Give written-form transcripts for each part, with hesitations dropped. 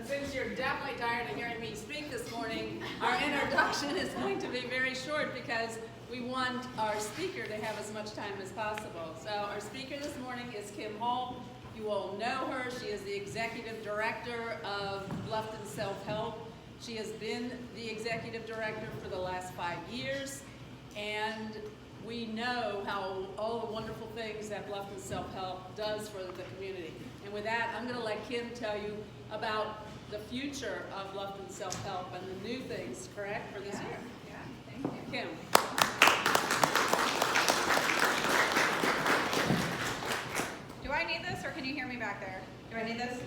But since you're definitely tired of hearing me speak this morning, our introduction is going to be very short because we want our speaker to have as much time as possible. So our speaker this morning is Kim Hall. You all know her. She is the Executive Director of Bluffton Self-Help. She has been the Executive Director for the last 5 years, and we know how all the wonderful things that Bluffton Self-Help does for the community. And with that, I'm going to let Kim tell you about the future of Bluffton Self-Help and the new things, correct, for this year? Yeah, thank you. Kim. Do I need this, or can you hear me back there? Do I need this?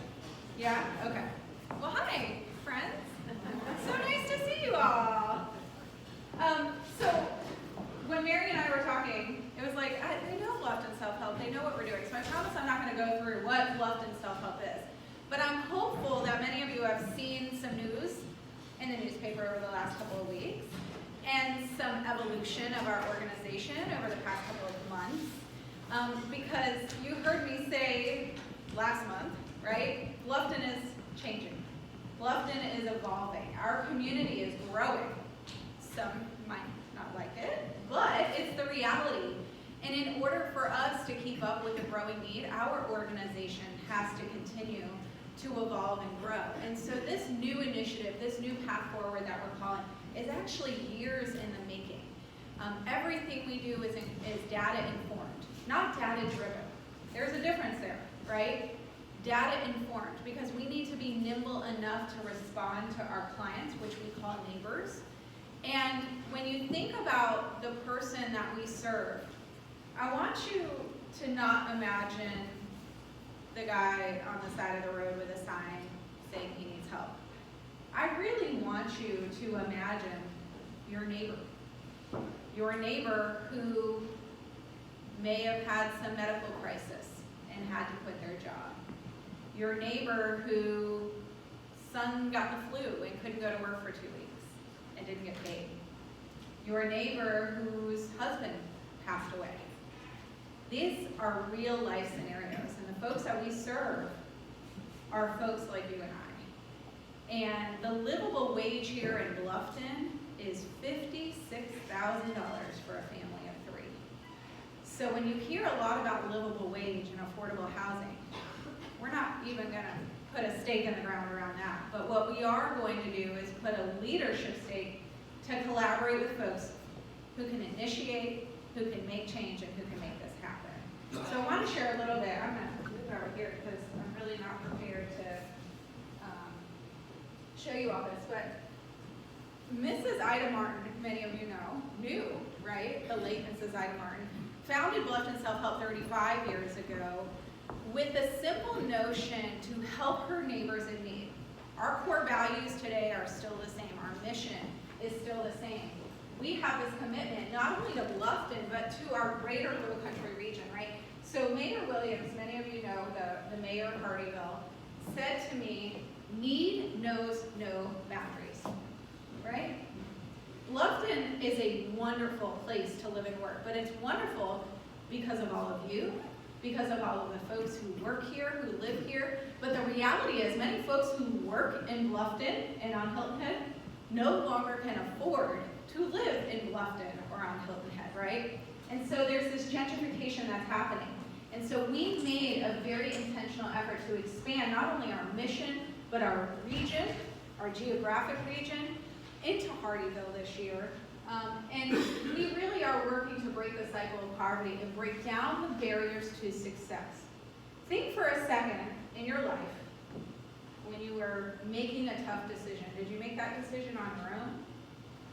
Yeah? Okay. Well, hi, friends. So nice to see you all. So when Mary and I were talking, it was like, they know Bluffton Self-Help. They know what we're doing. So I promise I'm not going to go through what Bluffton Self-Help is. But I'm hopeful that many of you have seen some news in the newspaper over the last couple of weeks and some evolution of our organization over the past couple of months. Because you heard me say last month, right? Bluffton is changing. Bluffton is evolving. Our community is growing. Some might not like it, but it's the reality. And in order for us to keep up with the growing need, our organization has to continue to evolve and grow. And so this new initiative, this new path forward that we're calling, is actually years in the making. Everything we do is data informed, not data driven. There's a difference there, right? Data informed, because we need to be nimble enough to respond to our clients, which we call neighbors. And when you think about the person that we serve, I want you to not imagine the guy on the side of the road with a sign saying he needs help. I really want you to imagine your neighbor. Your neighbor who may have had some medical crisis and had to quit their job. Your neighbor whose son got the flu and couldn't go to work for 2 weeks and didn't get paid. Your neighbor whose husband passed away. These are real life scenarios, and the folks that we serve are folks like you and I. And the livable wage here in Bluffton is $56,000 for a family of 3. So when you hear a lot about livable wage and affordable housing, we're not even going to put a stake in the ground around that. But what we are going to do is put a leadership stake to collaborate with folks who can initiate, who can make change, and who can make this happen. So I want to share a little bit. I'm going to move over here because I'm really not prepared to show you all this. But Mrs. Ida Martin, many of you know, knew, right? The late Mrs. Ida Martin founded Bluffton Self-Help 35 years ago with the simple notion to help her neighbors in need. Our core values today are still the same. Our mission is still the same. We have this commitment not only to Bluffton, but to our greater Low Country region, right? So Mayor Williams, many of you know, the mayor of Hardyville, said to me, need knows no boundaries, right? Bluffton is a wonderful place to live and work, but it's wonderful because of all of you, because of all of the folks who work here, who live here. But the reality is many folks who work in Bluffton and on Hilton Head no longer can afford to live in Bluffton or on Hilton Head, right? And so there's this gentrification that's happening. And so we made a very intentional effort to expand not only our mission, but our region, our geographic region, into Hardyville this year. And we really are working to break the cycle of poverty and break down the barriers to success. Think for a second in your life when you were making a tough decision. Did you make that decision on your own?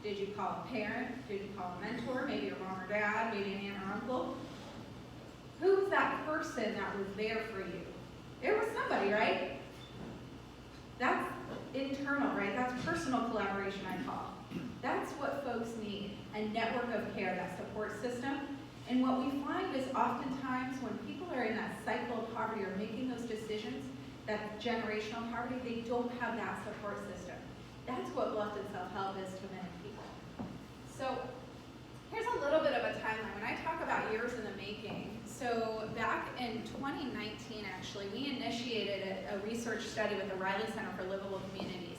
Did you call a parent? Did you call a mentor? Maybe your mom or dad, maybe an aunt or uncle? Who's that person that was there for you? It was somebody, right? That's internal, right? That's personal collaboration, I call. That's what folks need, a network of care, that support system. And what we find is oftentimes when people are in that cycle of poverty or making those decisions, that generational poverty, they don't have that support system. That's what Bluffton Self-Help is to many people. So here's a little bit of a timeline. When I talk about years in the making, So back in 2019, actually, we initiated a research study with the Riley Center for Livable Communities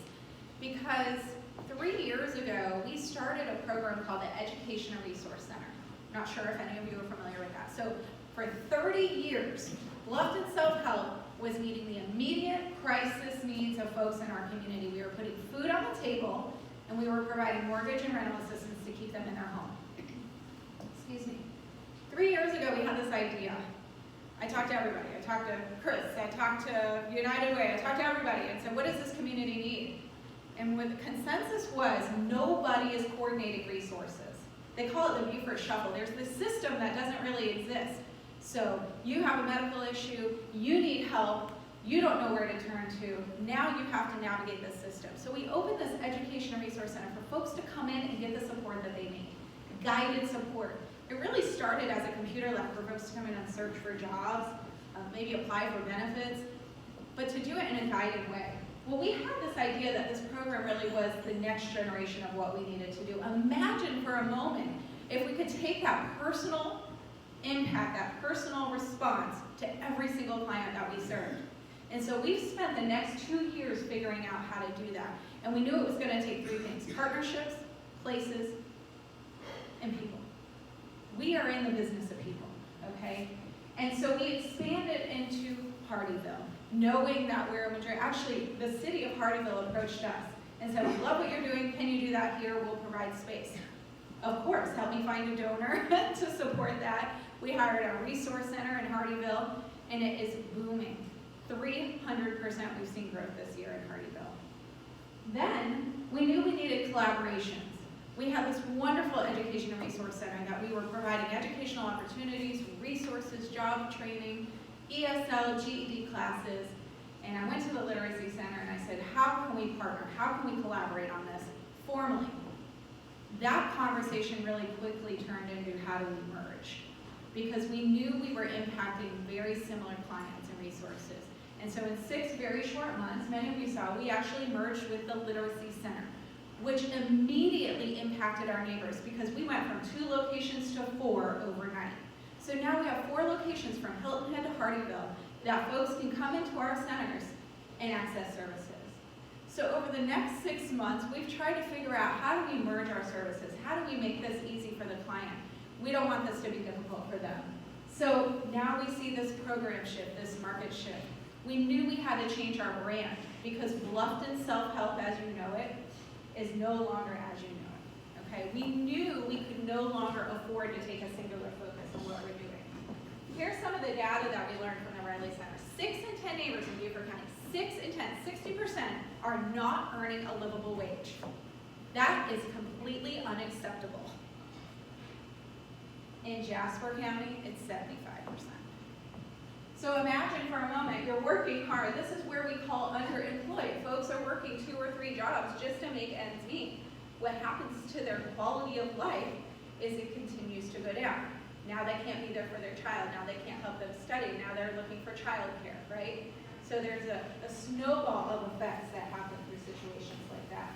because 3 years ago, we started a program called the Education and Resource Center. I'm not sure if any of you are familiar with that. So for 30 years, Bluffton Self-Help was meeting the immediate crisis needs of folks in our community. We were putting food on the table, and we were providing mortgage and rental assistance to keep them in their home. Excuse me. 3 years ago, we had this idea. I talked to everybody. I talked to Chris. I talked to United Way. I talked to everybody and said, what does this community need? And what the consensus was, nobody is coordinating resources. They call it the Buford Shuffle. There's this system that doesn't really exist. So you have a medical issue, you need help, you don't know where to turn to, now you have to navigate this system. So we opened this Education and Resource Center for folks to come in and get the support that they need, guided support. It really started as a computer lab for folks to come in and search for jobs, maybe apply for benefits, but to do it in a guided way. Well, we had this idea that this program really was the next generation of what we needed to do. Imagine for a moment if we could take that personal impact, that personal response to every single client that we served. And so we've spent the next 2 years figuring out how to do that. And we knew it was going to take 3 things: partnerships, places, and people. We are in the business of people, okay? And so we expanded into Hardyville, knowing that we're a majority. Actually, the city of Hardyville approached us and said, we love what you're doing. Can you do that here? We'll provide space. Of course, help me find a donor to support that. We hired a resource center in Hardyville, and it is booming. 300% we've seen growth this year in Hardyville. Then we knew we needed collaborations. We had this wonderful education and resource center that we were providing educational opportunities, resources, job training, ESL, GED classes, and I went to the literacy center and I said, how can we partner? How can we collaborate on this formally? That conversation really quickly turned into how do we merge? Because we knew we were impacting very similar clients and resources. And so in 6 very short months, many of you saw, we actually merged with the literacy center, which immediately impacted our neighbors because we went from 2 locations to 4 overnight. So now we have 4 locations from Hilton Head to Hardyville that folks can come into our centers and access services. So over the next 6 months, we've tried to figure out how do we merge our services? How do we make this easy for the client? We don't want this to be difficult for them. So now we see this program shift, this market shift. We knew we had to change our brand because Bluffton Self-Help, as you know it, is no longer as you know it, okay? We knew we could no longer afford to take a singular focus on what we're doing. Here's some of the data that we learned from the Riley Center. 6 in 10 neighbors in Beaufort County, 6 in 10, 60% are not earning a livable wage. That is completely unacceptable. In Jasper County, it's 75%. So imagine for a moment, you're working hard. This is where we call underemployed. Folks are working 2 or 3 jobs just to make ends meet. What happens to their quality of life is it continues to go down. Now they can't be there for their child. Now they can't help them study. Now they're looking for childcare, right? So there's a snowball of effects that happen through situations like that.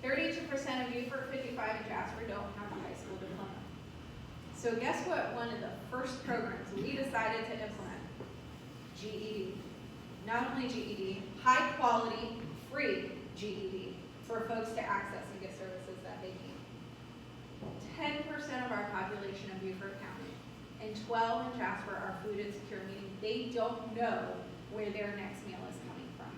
32% of Beaufort, 55 in Jasper don't have a high school diploma. So guess what one of the first programs we decided to implement? GED. Not only GED, high quality, free GED for folks to access and get services that they need. 10% of our population in Beaufort County and 12 in Jasper are food insecure, meaning they don't know where their next meal is coming from,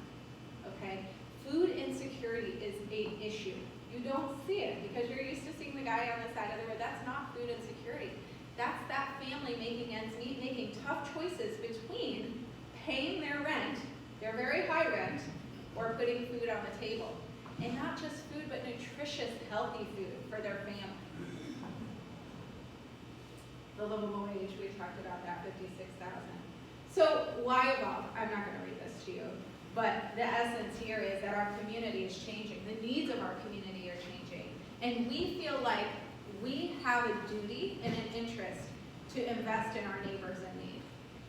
okay? Food insecurity is an issue. You don't see it because you're used to seeing the guy on the side of the road. That's not food insecurity. That's that family making ends meet, making tough choices between paying their rent, their very high rent, or putting food on the table. And not just food, but nutritious, healthy food for their family. The livable wage, we talked about that, $56,000. So why evolve? I'm not going to read this to you. But the essence here is that our community is changing. The needs of our community are changing. And we feel like we have a duty and an interest to invest in our neighbors in need.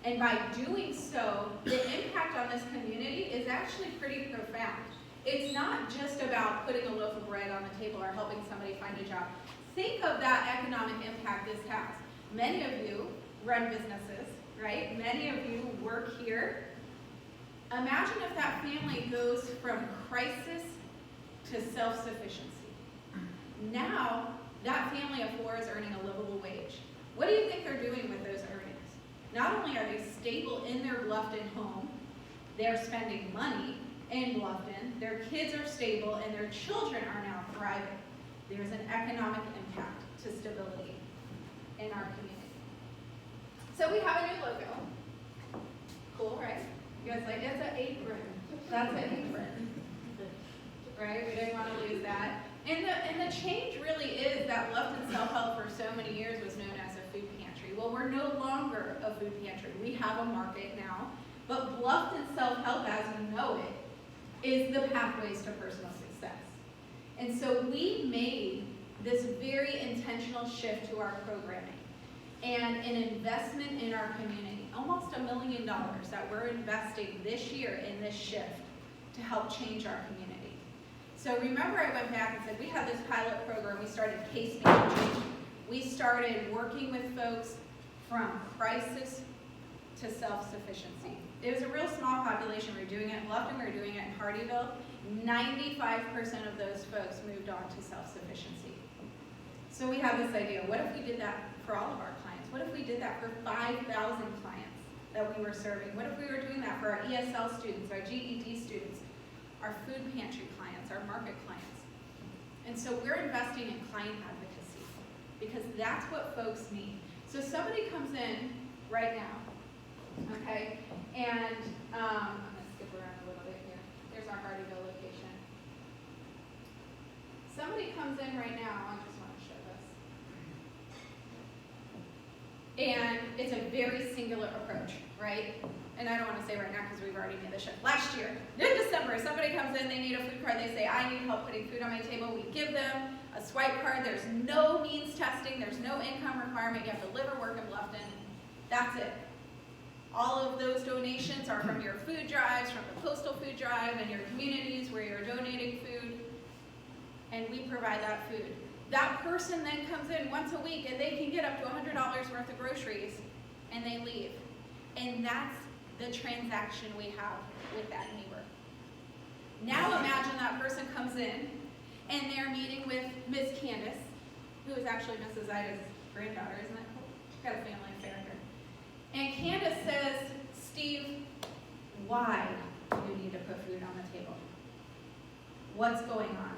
And by doing so, the impact on this community is actually pretty profound. It's not just about putting a loaf of bread on the table or helping somebody find a job. Think of that economic impact this has. Many of you run businesses, right? Many of you work here. Imagine if that family goes from crisis to self-sufficiency. Now, that family of four is earning a livable wage. What do you think they're doing with those earnings? Not only are they stable in their Bluffton home, they're spending money in Bluffton, their kids are stable, and their children are now thriving. There's an economic impact to stability in our community. So we have a new logo. Cool, right? You guys like, it's an apron. That's an apron. Right? We didn't want to lose that. And the change really is that Bluffton Self-Help for so many years was known as a food pantry. Well, we're no longer a food pantry. We have a market now. But Bluffton Self-Help, as we know it, is the pathways to personal success. And so we made this very intentional shift to our programming and an investment in our community, almost $1 million that we're investing this year in this shift to help change our community. So remember I went back and said we had this pilot program, we started case managing, we started working with folks from crisis to self-sufficiency. It was a real small population. We were doing it in Bluffton, we were doing it in Hardyville. 95% of those folks moved on to self-sufficiency. So we have this idea, what if we did that for all of our clients? What if we did that for 5,000 clients that we were serving? What if we were doing that for our ESL students, our GED students, our food pantry clients, our market clients? And so we're investing in client advocacy because that's what folks need. So somebody comes in right now, okay, and I'm going to skip around a little bit here. There's our Hardyville location. Somebody comes in right now, I just want to show this. And it's a very singular approach, right? And I don't want to say right now because we've already made the shift. Last year, in December, somebody comes in, they need a food card, they say, I need help putting food on my table. We give them a swipe card. There's no means testing. There's no income requirement. You have to live or work in Bluffton. That's it. All of those donations are from your food drives, from the postal food drive, and your communities where you're donating food. And we provide that food. That person then comes in once a week and they can get up to $100 worth of groceries and they leave. And that's the transaction we have with that neighbor. Now imagine that person comes in and they're meeting with Ms. Candace, who is actually Mrs. Ida's granddaughter, isn't it? Got a family affair here. And Candace says, Steve, why do you need to put food on the table? What's going on?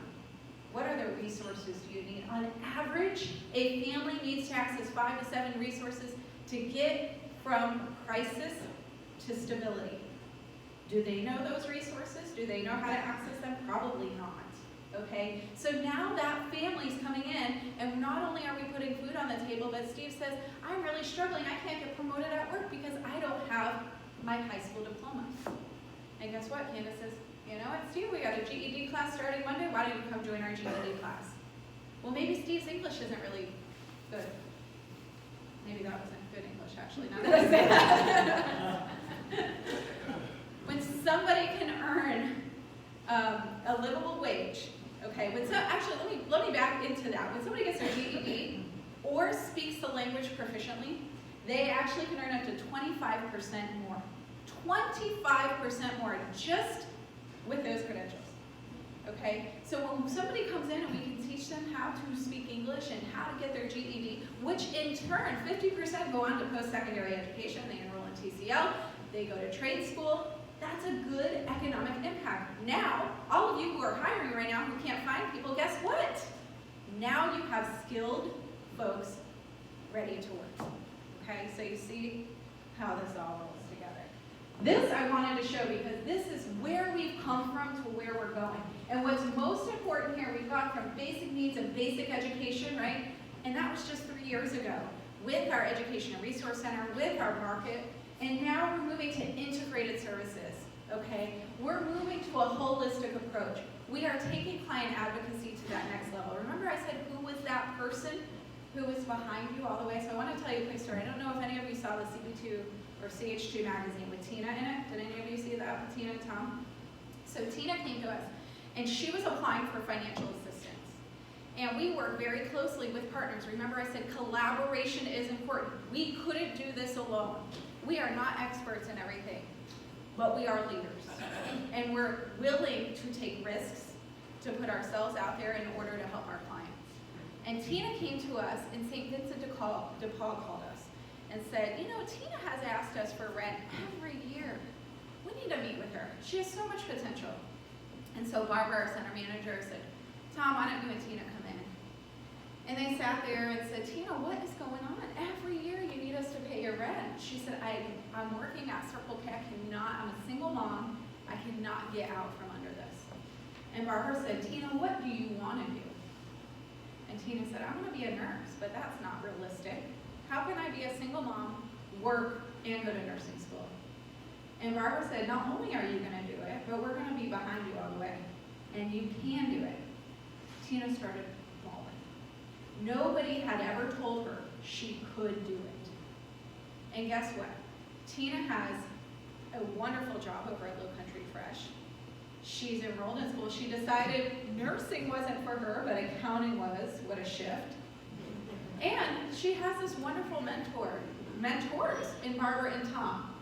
What other resources do you need? On average, a family needs to access 5 to 7 resources to get from crisis to stability. Do they know those resources? Do they know how to access them? Probably not. Okay? So now that family's coming in, and not only are we putting food on the table, but Steve says, I'm really struggling. I can't get promoted at work because I don't have my high school diploma. And guess what? Candace says, you know what, Steve, we got a GED class starting Monday. Why don't you come join our GED class? Well, maybe Steve's English isn't really good. Maybe that wasn't good English, actually, now that I say that. When somebody can earn a livable wage, okay, actually, let me back into that. When somebody gets their GED or speaks the language proficiently, they actually can earn up to 25% more. 25% more just with those credentials. Okay? So when somebody comes in and we can teach them how to speak English and how to get their GED, which in turn, 50% go on to post-secondary education, they enroll in TCL, they go to trade school, that's a good economic impact. Now, all of you who are hiring right now who can't find people, guess what? Now you have skilled folks ready to work. Okay? So you see how this all rolls together. This I wanted to show because this is where we've come from to where we're going. And what's most important here, we've gone from basic needs and basic education, right? And that was just 3 years ago with our Education and Resource Center, with our market. And now we're moving to integrated services, okay? We're moving to a holistic approach. We are taking client advocacy to that next level. Remember I said who was that person who was behind you all the way? So I want to tell you a quick story. I don't know if any of you saw the CB2 or CH2 magazine with Tina in it. Did any of you see that with Tina and Tom? So Tina came to us, and she was applying for financial assistance. And we work very closely with partners. Remember I said collaboration is important. We couldn't do this alone. We are not experts in everything, but we are leaders. And we're willing to take risks to put ourselves out there in order to help our clients. And Tina came to us, and St. Vincent de Paul called us and said, you know, Tina has asked us for rent every year. We need to meet with her. She has so much potential. And so Barbara, our center manager, said, Tom, why don't you and Tina come in? And they sat there and said, Tina, what is going on? Every year you need us to pay your rent. She said, I'm working at Circle K. I'm a single mom. I cannot get out from under this. And Barbara said, Tina, what do you want to do? And Tina said, I want to be a nurse, but that's not realistic. How can I be a single mom, work, and go to nursing school? And Barbara said, not only are you going to do it, but we're going to be behind you all the way. And you can do it. Tina started bawling. Nobody had ever told her she could do it. And guess what? Tina has a wonderful job over at Low Country Fresh. She's enrolled in school. She decided nursing wasn't for her, but accounting was. What a shift. And she has this wonderful mentors in Barbara and Tom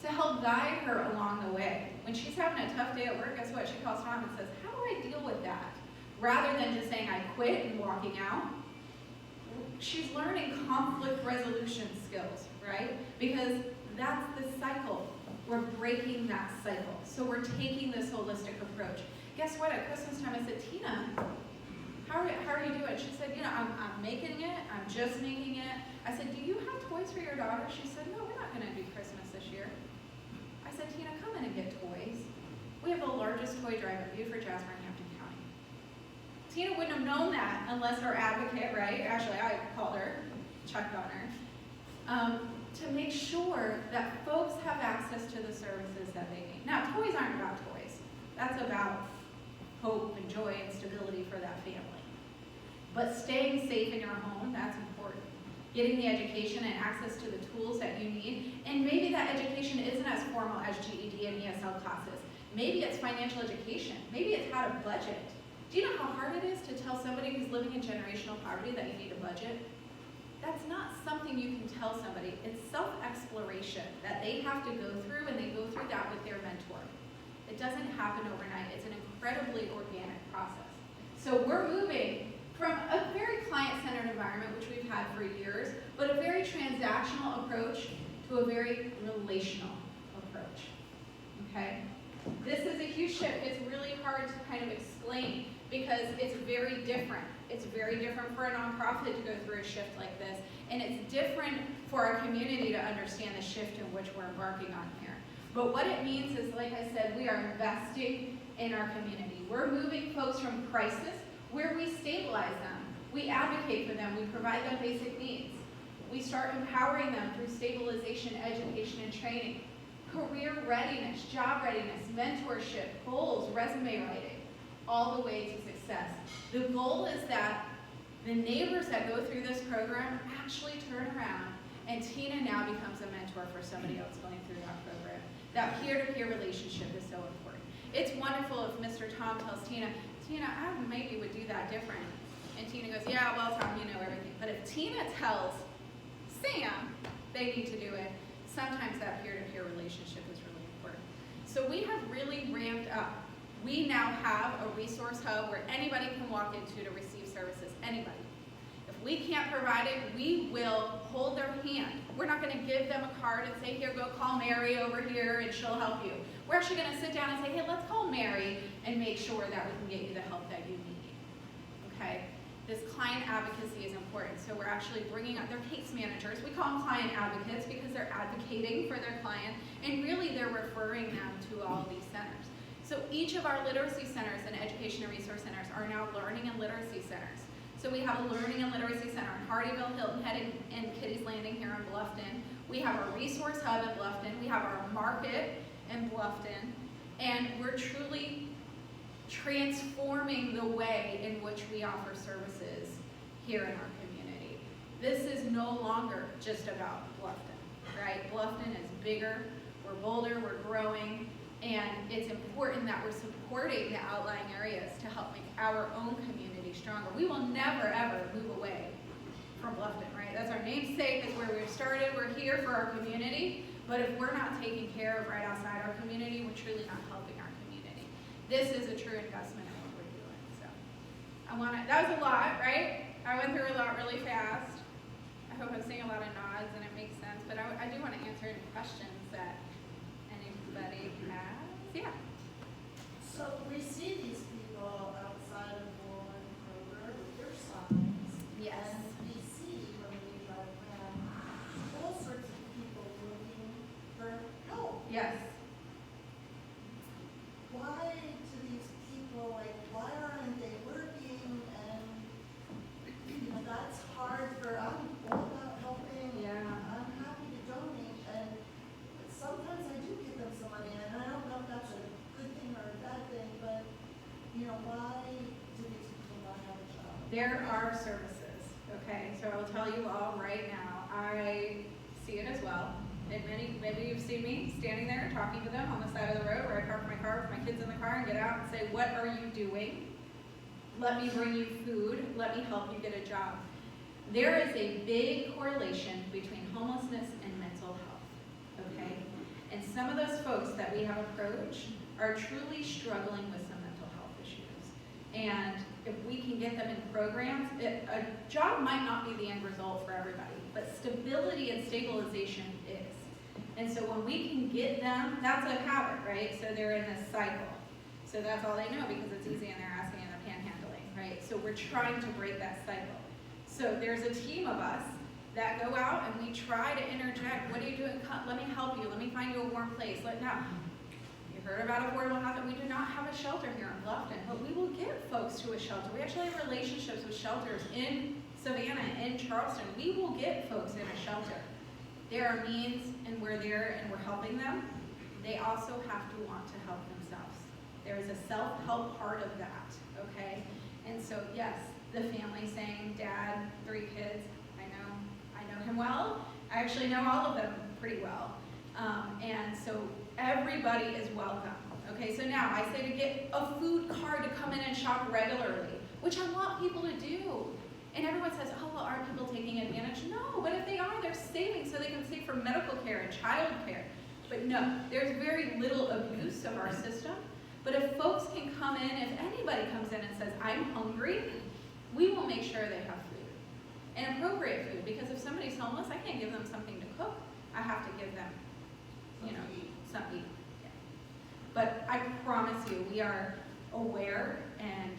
to help guide her along the way. When she's having a tough day at work, guess what? She calls Tom and says, how do I deal with that? Rather than just saying, I quit and walking out, she's learning conflict resolution skills, right? Because that's the cycle. We're breaking that cycle. So we're taking this holistic approach. Guess what? At Christmas time, I said, Tina, how are you doing? She said, you know, I'm making it. I'm just making it. I said, do you have toys for your daughter? She said, no, we're not going to do Christmas this year. I said, Tina, come in and get toys. We have the largest toy drive review for Jasper and Hampton County. Tina wouldn't have known that unless our advocate, right? Actually, I called her, checked on her, to make sure that folks have access to the services that they need. Now, toys aren't about toys. That's about hope and joy and stability for that family. But staying safe in your home, that's important. Getting the education and access to the tools that you need. And maybe that education isn't as formal as GED and ESL classes. Maybe it's financial education. Maybe it's how to budget. Do you know how hard it is to tell somebody who's living in generational poverty that you need a budget? That's not something you can tell somebody. It's self-exploration that they have to go through, and they go through that with their mentor. It doesn't happen overnight. It's an incredibly organic process. So we're moving from a very client-centered environment, which we've had for years, but a very transactional approach to a very relational approach, okay? This is a huge shift. It's really hard to kind of explain because it's very different. It's very different for a nonprofit to go through a shift like this, and it's different for our community to understand the shift in which we're embarking on here. But what it means is, like I said, we are investing in our community. We're moving folks from crisis, where we stabilize them, we advocate for them, we provide them basic needs. We start empowering them through stabilization, education, and training, career readiness, job readiness, mentorship, goals, resume writing, all the way to success. The goal is that the neighbors that go through this program actually turn around, and Tina now becomes a mentor for somebody else going through that program. That peer-to-peer relationship is so important. It's wonderful if Mr. Tom tells Tina, Tina, I maybe would do that different. And Tina goes, yeah, well, Tom, you know everything. But if Tina tells Sam they need to do it, sometimes that peer-to-peer relationship is really important. So we have really ramped up. We now have a resource hub where anybody can walk into to receive services, anybody. If we can't provide it, we will hold their hand. We're not going to give them a card and say, here, go call Mary over here and she'll help you. We're actually going to sit down and say, hey, let's call Mary and make sure that we can get you the help that you need. Okay? This client advocacy is important. So we're actually bringing up their case managers. We call them client advocates because they're advocating for their client, and really they're referring them to all these centers. So each of our literacy centers and education and resource centers are now learning and literacy centers. So we have a learning and literacy center in Hardyville, Hilton Head, and Kitty's Landing here in Bluffton. We have our resource hub in Bluffton. We have our market in Bluffton. And we're truly transforming the way in which we offer services here in our community. This is no longer just about Bluffton, right? Bluffton is bigger, we're bolder, we're growing, And it's important that we're supporting the outlying areas to help make our own community stronger. We will never, ever move away from Bluffton, right? That's our namesake, it's where we've started, we're here for our community, but if we're not taking care of right outside our community, we're truly not helping our community. This is a true investment in what we're doing, so. That was a lot, right? I went through a lot really fast. I hope I'm seeing a lot of nods and it makes sense, but I do want to answer any questions that anybody has. Yeah. So we see these people outside of Wool and Kroger with their signs. Yes. And we see when we drive around all sorts of people looking for help. Yes. Why do these people, like, why aren't they working? And, you know, that's hard I'm all about helping. Yeah. I'm happy to donate. And sometimes I do give them some money, and I don't know if that's a good thing or a bad thing, but, you know, why do these people not have a job? There are services, okay? So I will tell you all right now, I see it as well. And maybe you've seen me standing there talking to them on the side of the road where I park my car with my kids in the car and get out and say, what are you doing? Let me bring you food. Let me help you get a job. There is a big correlation between homelessness and mental health, okay? And some of those folks that we have approached are truly struggling with some mental health issues. And if we can get them in programs, a job might not be the end result for everybody, but stability and stabilization is. And so when we can get them, that's a habit, right? So they're in this cycle. So that's all they know because it's easy and they're asking and they're panhandling, right? So we're trying to break that cycle. So there's a team of us that go out and we try to interject. What are you doing? Let me help you. Let me find you a warm place. Now, you heard about affordable housing. We do not have a shelter here in Bluffton, but we will get folks to a shelter. We actually have relationships with shelters in Savannah, in Charleston. We will get folks in a shelter. There are means and we're there and we're helping them. They also have to want to help themselves. There is a self-help part of that, okay? And so yes, the family saying, Dad, 3 kids, I know him well. I actually know all of them pretty well. And so everybody is welcome. Okay, so now I say to get a food card to come in and shop regularly, which I want people to do. And everyone says, oh, well, aren't people taking advantage? No, but if they are, they're saving so they can save for medical care and child care. But no, there's very little abuse of our system. But if folks can come in, if anybody comes in and says, I'm hungry, we will make sure they have food. And appropriate food, because if somebody's homeless, I can't give them something to cook. I have to give them, something to eat. Yeah. But I promise you, we are aware and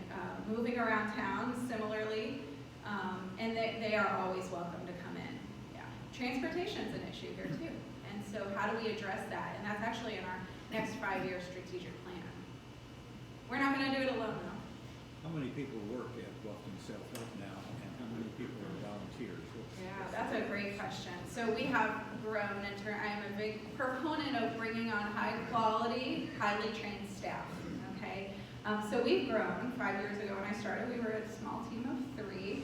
moving around town similarly, and they are always welcome to come in. Yeah. Transportation's an issue here too. And so how do we address that? And that's actually in our next 5-year strategic plan. We're not going to do it alone though. How many people work at Bluffton Self-Help now, and how many people are volunteers? Yeah, that's a great question. So we have grown I am a big proponent of bringing on high quality, highly trained staff, okay? So we've grown. 5 years ago when I started, we were a small team of 3.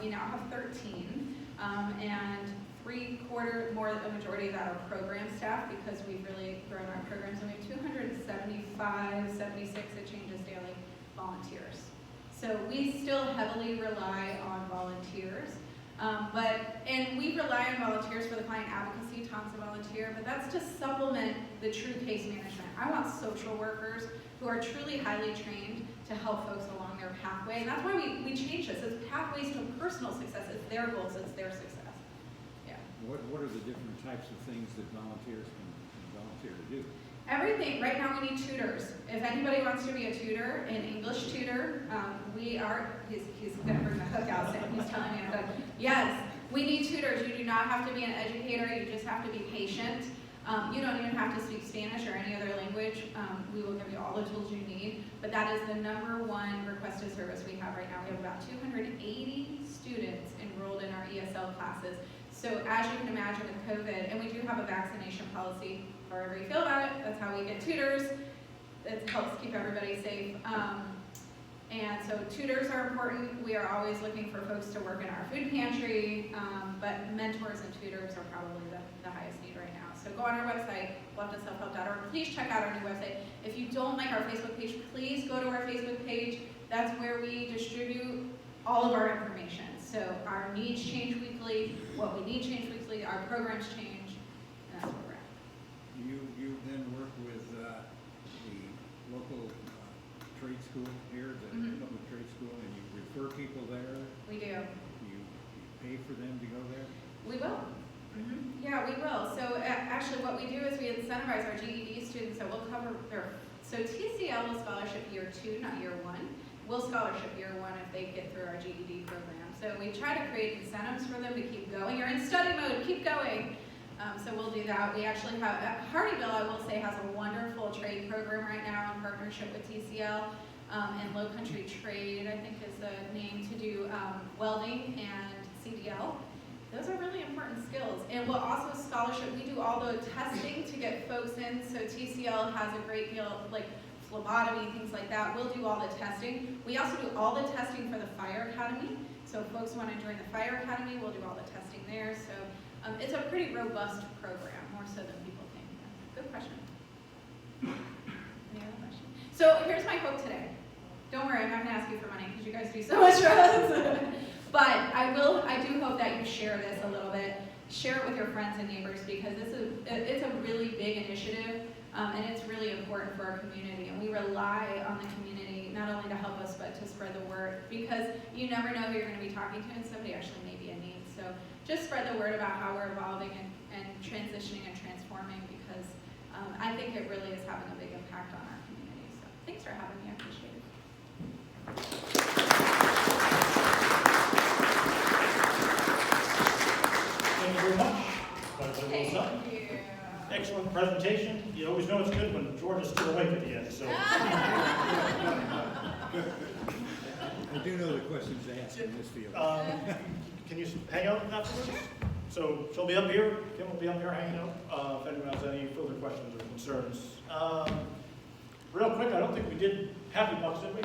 We now have 13, and 3/4 more, the majority of that are program staff because we've really grown our programs, and we have 275, 76, it changes daily, volunteers. So we still heavily rely on volunteers, and we rely on volunteers for the client advocacy. Tom's a volunteer, but that's to supplement the true case management. I want social workers who are truly highly trained to help folks along their pathway, and that's why we changed this. It's pathways to personal success. It's their goals. It's their success. Yeah. What are the different types of things that volunteers can volunteer to do? Everything. Right now we need tutors. If anybody wants to be a tutor, an English tutor, he's going to bring the hook out, so he's telling me, yes, we need tutors. You do not have to be an educator. You just have to be patient. You don't even have to speak Spanish or any other language. We will give you all the tools you need. But that is the #1 requested service we have right now. We have about 280 students enrolled in our ESL classes. So as you can imagine with COVID, and we do have a vaccination policy, however you feel about it, that's how we get tutors. It helps keep everybody safe. And so tutors are important. We are always looking for folks to work in our food pantry, but mentors and tutors are probably the highest need right now. So So go on our website, blufftonselfhelp.org. Please check out our new website. If you don't like our Facebook page, please go to our Facebook page. That's where we distribute all of our information. So our needs change weekly, what we need change weekly, our programs change, and that's where we're at. You then work with the local trade school here, the Mhm. public trade school, and you refer people there? We do. You pay for them to go there? We will. Yeah, we will. So actually what we do is we incentivize our GED students, so we'll cover so TCL will scholarship year 2, not year 1. We'll scholarship year 1 if they get through our GED program. So we try to create incentives for them to keep going. You're in study mode, keep going. So we'll do that. We actually have, Hardyville, I will say, has a wonderful trade program right now in partnership with TCL. And Low Country Trade, I think is the name, to do welding and CDL. Those are really important skills. And we'll also scholarship, we do all the testing to get folks in. So TCL has a great deal, like phlebotomy, things like that. We'll do all the testing. We also do all the testing for the Fire Academy. So if folks want to join the Fire Academy, we'll do all the testing there. So it's a pretty robust program, more so than people think. Good question. Any other questions? So here's my hope today. Don't worry, I'm not going to ask you for money because you guys do so much for us. But I do hope that you share this a little bit. Share it with your friends and neighbors because it's a really big initiative and it's really important for our community. And we rely on the community not only to help us but to spread the word because you never know who you're going to be talking to and somebody actually may be in need. So just spread the word about how we're evolving and transitioning and transforming because I think it really is having a big impact on our community. So thanks for having me. I appreciate it. Thank you very much. Thank you. Excellent presentation. You always know it's good when George is still awake at the end. So I do know the questions they ask in this field. can you hang out afterwards? So she'll be up here. Kim will be up here hanging out. If anyone has any further questions or concerns. Real quick, I don't think we did Happy Bucks, did we?